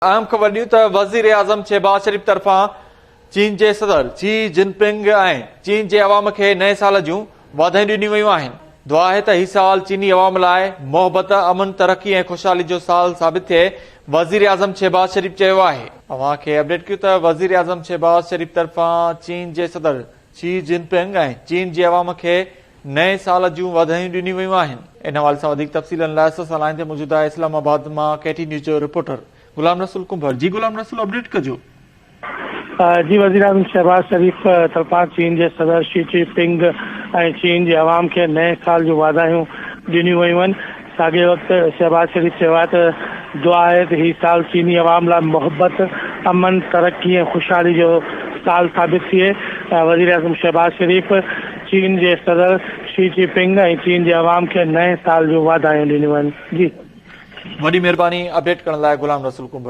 अहम ख़बर ॾियूं त वज़ीर आज़म शहबाज शरीफ़ तरफ़ां चीन जे सदर शी जिनपिंग ऐं चीन जे अवाम खे नए साल जूं वाधायूं ॾिनियूं वयूं आहिनि। दुआ आहे त हीउ साल चीनी अवाम लाइ मोहबत, अमन, तरक़ी ऐं ख़ुशहाली जो साल साबित थिए। वज़ीर आज़म शहबाज शरीफ़ चयो आहे। अव्हां खे अपडेट कयूं त वज़ीर आज़म शहबाज शरीफ़ तरफ़ां चीन जे सदर शी जिनपिंग ऐं चीन जे अवाम खे नए साल जूं वाधायूं ॾिनियूं वयूं आहिनि। इन हवाले सां वधीक तफ़सीलनि लाइ असां सां लाइन ते मौजूदु आहे इस्लामाबाद मां KT न्यूज़ जो रिपोर्टर गुलाम रसूल कुंभर। जी गुलाम रसूल, अपडेट कजो। जी, वज़ीर आज़म शहबाज शरीफ़ तरफ़ां चीन जे सदर शी जिनपिंग ऐं चीन जे अवाम खे नए साल जूं वाधायूं ॾिनियूं वयूं आहिनि। साॻिए वक़्तु शहबाज शरीफ़ चयो आहे त दुआ आहे त हीउ साल चीनी अवाम लाइ मोहबत, अमन, तरक़ी ऐं ख़ुशहाली जो साल साबित थिए। वज़ीर आज़म शहबाज शरीफ़ चीन जे सदर शी जिनपिंग ऐं चीन जे अवाम खे नए साल जूं वाधायूं ॾिनियूं आहिनि। जी, वॾी महिरबानी अपडेट करण लाइ गुलाम रसूल कुंभर।